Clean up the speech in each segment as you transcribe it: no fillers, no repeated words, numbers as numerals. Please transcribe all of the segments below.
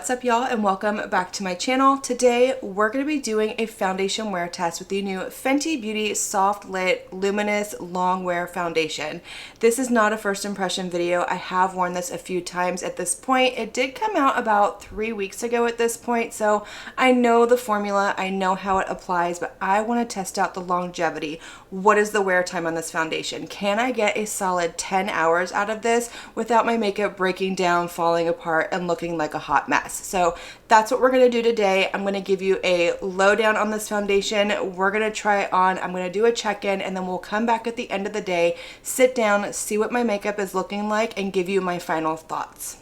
What's up, y'all, and welcome back to my channel. Today we're going to be doing a foundation wear test with the new Fenty Beauty Soft Lit Luminous Longwear foundation. This is not a first impression video. I have worn this a few times at this point. It did come out about 3 weeks ago at this point, so I know the formula, I know how it applies, but I want to test out the longevity. What is the wear time on this foundation? Can I get a solid 10 hours out of this without my makeup breaking down, falling apart, and looking like a hot mess? So that's what we're going to do today. I'm going to give you a lowdown on this foundation. We're going to try it on. I'm going to do a check-in, and then we'll come back at the end of the day, sit down, see what my makeup is looking like, and give you my final thoughts.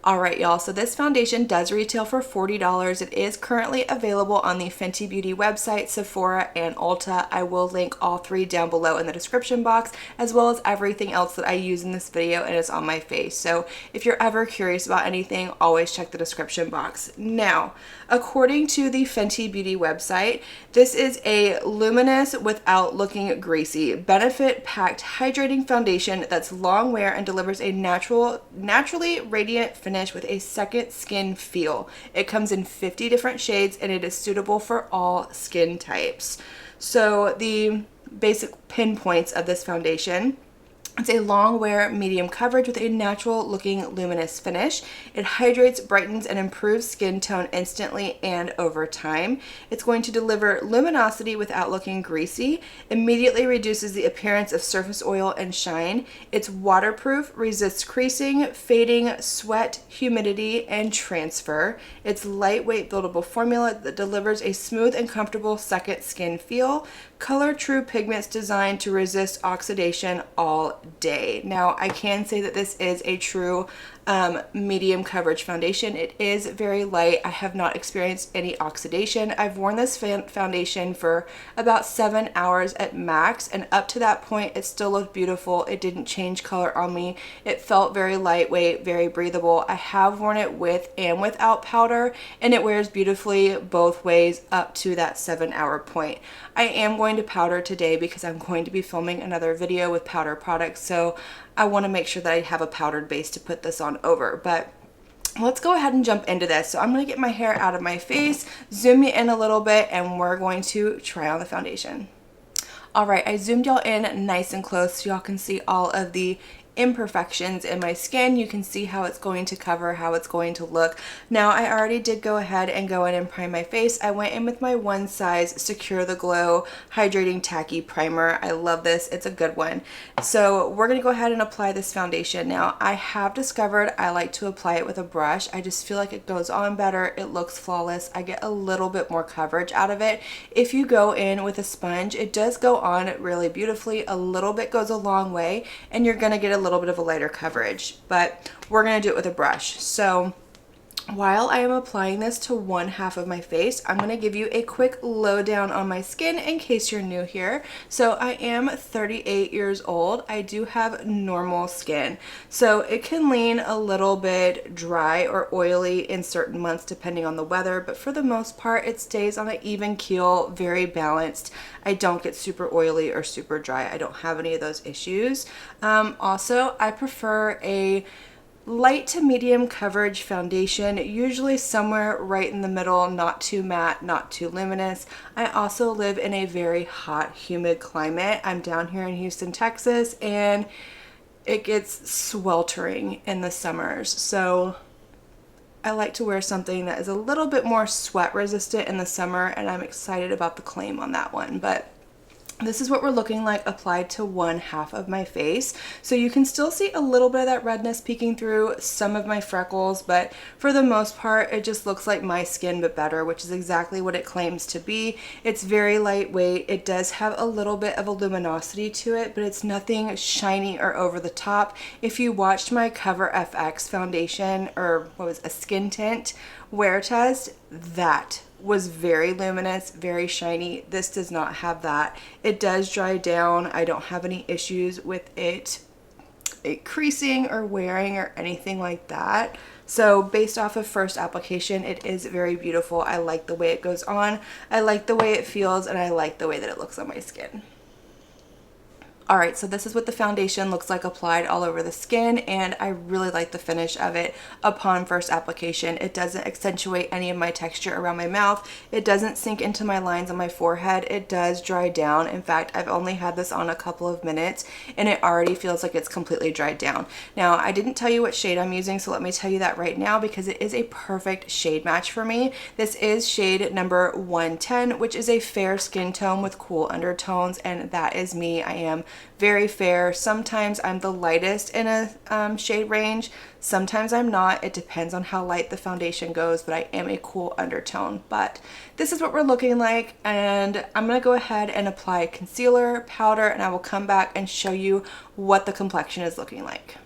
Alright, y'all, so this foundation does retail for $40. It is currently available on the Fenty Beauty website, Sephora, and Ulta. I will link all three down below in the description box, as well as everything else that I use in this video and is on my face. So if you're ever curious about anything, always check the description box. Now, according to the Fenty Beauty website, this is a luminous without looking greasy, benefit-packed hydrating foundation that's long wear and delivers a naturally radiant finish with a second skin feel. It comes in 50 different shades and it is suitable for all skin types. So the basic pinpoints of this foundation: it's a long wear, medium coverage with a natural looking luminous finish. It hydrates, brightens, and improves skin tone instantly and over time. It's going to deliver luminosity without looking greasy, immediately reduces the appearance of surface oil and shine. It's waterproof, resists creasing, fading, sweat, humidity, and transfer. It's lightweight buildable formula that delivers a smooth and comfortable second skin feel. Color True pigments designed to resist oxidation all day. Now, I can say that this is a true medium coverage foundation. It is very light. I have not experienced any oxidation. I've worn this foundation for about 7 hours at max, and up to that point it still looked beautiful. It didn't change color on me. It felt very lightweight, very breathable. I have worn it with and without powder, and it wears beautifully both ways up to that 7-hour point. I am going to powder today because I'm going to be filming another video with powder products, so I want to make sure that I have a powdered base to put this on over. But let's go ahead and jump into this. So I'm going to get my hair out of my face, zoom you in a little bit, and we're going to try on the foundation. Alright, I zoomed y'all in nice and close so y'all can see all of the imperfections in my skin. You can see how it's going to cover, how it's going to look. Now, I already did go ahead and go in and prime my face. I went in with my One Size Secure the Glow Hydrating Tacky Primer. I love this. It's a good one. So we're going to go ahead and apply this foundation. Now, I have discovered I like to apply it with a brush. I just feel like it goes on better. It looks flawless. I get a little bit more coverage out of it. If you go in with a sponge, it does go on really beautifully. A little bit goes a long way, and you're going to get a little bit of a lighter coverage, but we're going to do it with a brush. So while I am applying this to one half of my face, I'm going to give you a quick lowdown on my skin in case you're new here. So I am 38 years old. I do have normal skin, so it can lean a little bit dry or oily in certain months depending on the weather, but for the most part it stays on an even keel, very balanced. I don't get super oily or super dry. I don't have any of those issues. Also, I prefer a light to medium coverage foundation, usually somewhere right in the middle, not too matte, not too luminous. I also live in a very hot, humid climate. I'm down here in Houston, Texas, and it gets sweltering in the summers. So I like to wear something that is a little bit more sweat resistant in the summer, and I'm excited about the claim on that one. But this is what we're looking like applied to one half of my face. So you can still see a little bit of that redness peeking through, some of my freckles, but for the most part it just looks like my skin but better, which is exactly what it claims to be. It's very lightweight. It does have a little bit of a luminosity to it, but it's nothing shiny or over the top. If you watched my Cover FX foundation, or what was a skin tint wear test, that was very luminous, very shiny. This does not have that. It does dry down. I don't have any issues with it creasing or wearing or anything like that. So based off of first application, it is very beautiful. I like the way it goes on. I like the way it feels, and I like the way that it looks on my skin. All right, so this is what the foundation looks like applied all over the skin, and I really like the finish of it upon first application. It doesn't accentuate any of my texture around my mouth. It doesn't sink into my lines on my forehead. It does dry down. In fact, I've only had this on a couple of minutes and it already feels like it's completely dried down. Now, I didn't tell you what shade I'm using, so let me tell you that right now because it is a perfect shade match for me. This is shade number 110, which is a fair skin tone with cool undertones, and that is me. I am very fair. Sometimes I'm the lightest in a shade range. Sometimes I'm not. It depends on how light the foundation goes, but I am a cool undertone. But this is what we're looking like, and I'm going to go ahead and apply concealer, powder, and I will come back and show you what the complexion is looking like.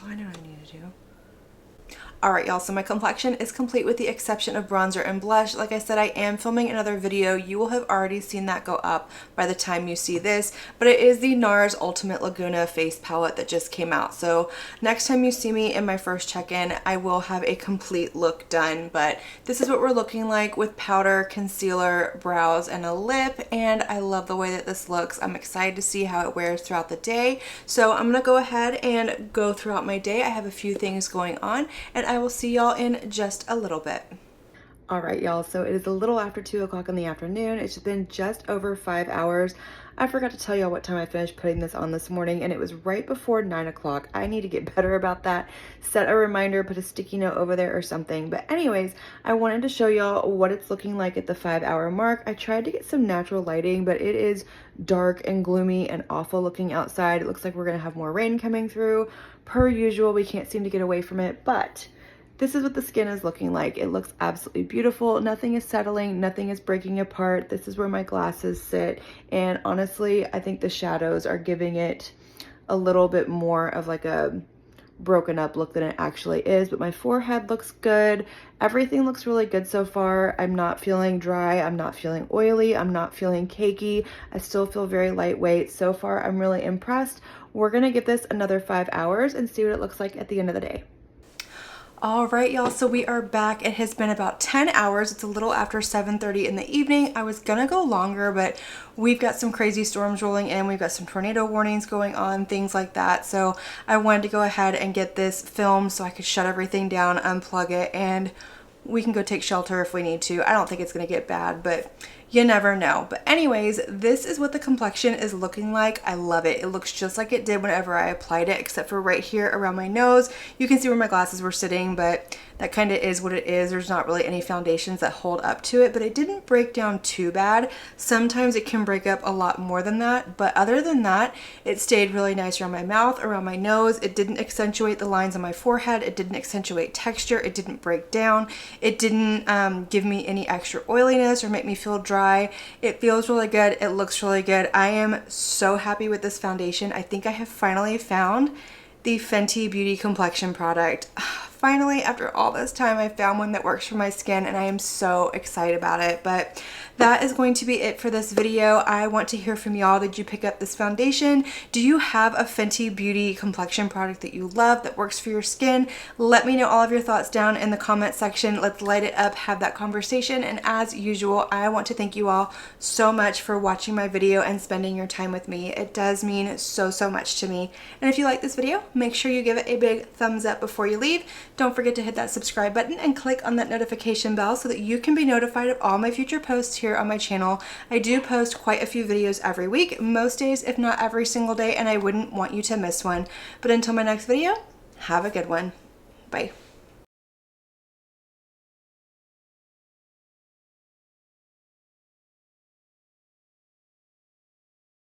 I know what I need to do. Alright y'all, so my complexion is complete with the exception of bronzer and blush. Like I said, I am filming another video. You will have already seen that go up by the time you see this, but it is the NARS Ultimate Laguna face palette that just came out. So next time you see me in my first check-in, I will have a complete look done, but this is what we're looking like with powder, concealer, brows, and a lip, and I love the way that this looks. I'm excited to see how it wears throughout the day. So I'm gonna go ahead and go throughout my day. I have a few things going on, and I will see y'all in just a little bit. All right, y'all, so it is a little after 2 o'clock in the afternoon. It's been just over 5 hours. I forgot to tell y'all what time I finished putting this on this morning, and it was right before 9 o'clock. I need to get better about that. Set a reminder, put a sticky note over there or something. But anyways, I wanted to show y'all what it's looking like at the 5-hour mark. I tried to get some natural lighting, but it is dark and gloomy and awful looking outside. It looks like we're gonna have more rain coming through. Per usual, we can't seem to get away from it, but this is what the skin is looking like. It looks absolutely beautiful. Nothing is settling, nothing is breaking apart. This is where my glasses sit. And honestly, I think the shadows are giving it a little bit more of like a broken up look than it actually is. But my forehead looks good. Everything looks really good so far. I'm not feeling dry. I'm not feeling oily. I'm not feeling cakey. I still feel very lightweight. So far, I'm really impressed. We're gonna give this another 5 hours and see what it looks like at the end of the day. All right, y'all, so we are back. It has been about 10 hours. It's a little after 7:30 in the evening. I was gonna go longer, but we've got some crazy storms rolling in. We've got some tornado warnings going on, things like that. So I wanted to go ahead and get this filmed so I could shut everything down, unplug it, and we can go take shelter if we need to. I don't think it's gonna get bad, but you never know. But anyways, this is what the complexion is looking like. I love it. It looks just like it did whenever I applied it, except for right here around my nose. You can see where my glasses were sitting, but that kind of is what it is. There's not really any foundations that hold up to it, but it didn't break down too bad. Sometimes it can break up a lot more than that, but other than that, it stayed really nice around my mouth, around my nose. It didn't accentuate the lines on my forehead. It didn't accentuate texture. It didn't break down. It didn't give me any extra oiliness or make me feel dry. It feels really good. It looks really good. I am so happy with this foundation. I think I have finally found the Fenty Beauty complexion product. Finally, after all this time, I found one that works for my skin, and I am so excited about it. But that is going to be it for this video. I want to hear from y'all. Did you pick up this foundation? Do you have a Fenty Beauty complexion product that you love that works for your skin? Let me know all of your thoughts down in the comment section. Let's light it up, have that conversation. And as usual, I want to thank you all so much for watching my video and spending your time with me. It does mean so, so much to me. And if you like this video, make sure you give it a big thumbs up before you leave. Don't forget to hit that subscribe button and click on that notification bell so that you can be notified of all my future posts here on my channel. I do post quite a few videos every week, most days, if not every single day, and I wouldn't want you to miss one. But until my next video, have a good one. Bye.